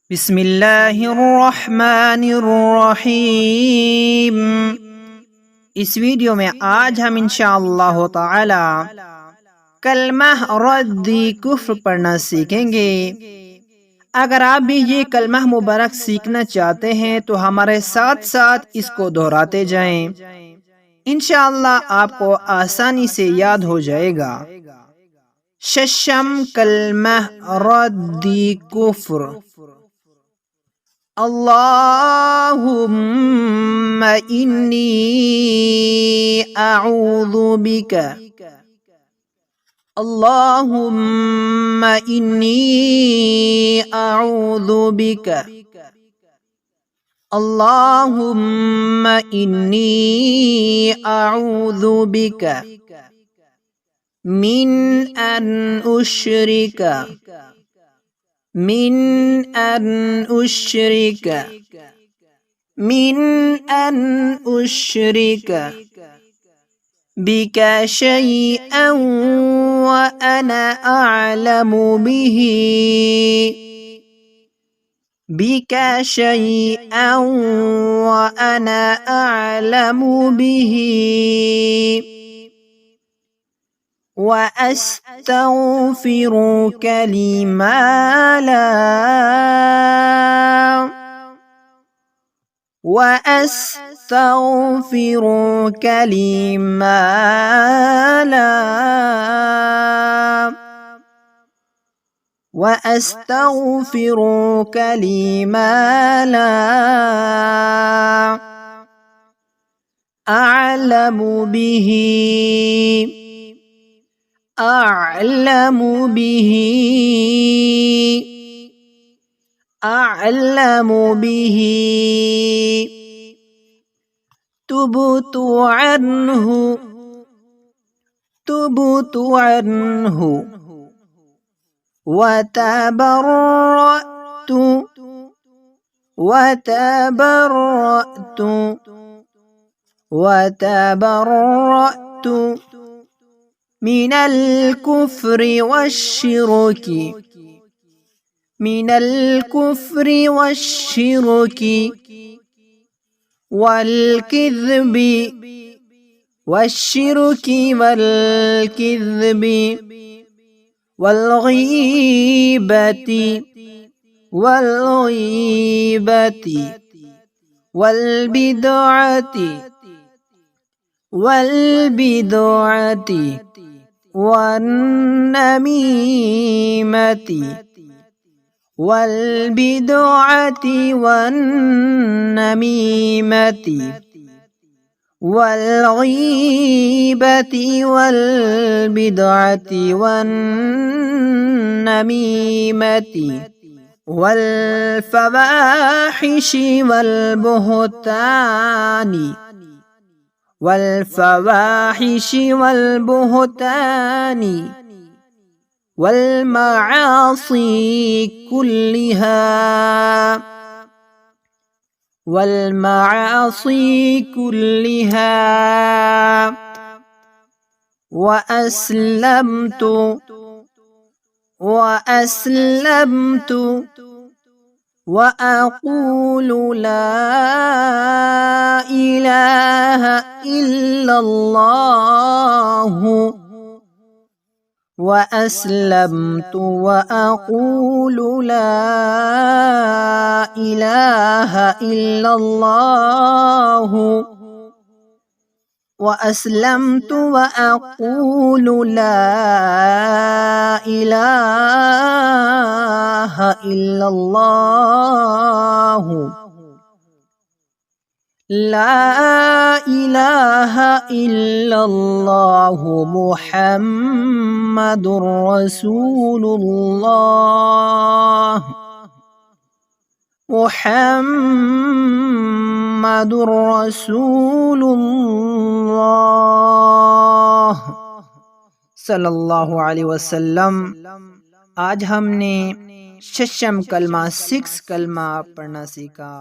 बिस्मिल्लाहिर्रहमानिर्रहीम। इस वीडियो में आज हम इंशाअल्लाह ताला कलमा रद्दी कुफ्र पढ़ना सीखेंगे। अगर आप भी ये कलमा मुबारक सीखना चाहते हैं तो हमारे साथ साथ इसको दोहराते जाएं, इंशाअल्लाह आपको आसानी से याद हो जाएगा। शशम कलमा रद्दी कुफ्र। अल्लाहुम्मा इन्नी अऊज़ु बिका। अल्लाहुम्मा इन्नी अऊज़ु बिका। अल्लाहुम्मा इन्नी अऊज़ु बिका मिन अन उश्रिका मिन अन उश्रिका बिका शैअन व अना अअलमु बिही बिका शैअन व अना अअलमु बिही व अस्तगफिरुका लिमा ला وأستغفرك لما لا وأستغفرك لما لا أعلم به أعلم به أعلم به تبت عنه تبت عنه وتبرأت وتبرأت وتبرأت من الكفر والشرك من الكفر والشرك والكذب والشرك والكذب والغيبة والغيبة والبدعة والبدعة والنميمة والبدعة والنميمة والغيبة والبدعة والنميمة والفواحش والبهتان والفواحش والبهتان والمعاصي كلها والمعاصي كلها وأسلمت وأقول لا إله إلا الله وأسلمت وأقول لا إله إلا الله وأسلمت وأقول لا إله إلا الله لا إله إلا الله محمد رسول الله محمد رسول الله सल्लल्लाहु अलैहि वसल्लम। आज हमने शशम कलमा 6 कलमा पढ़ना सीखा।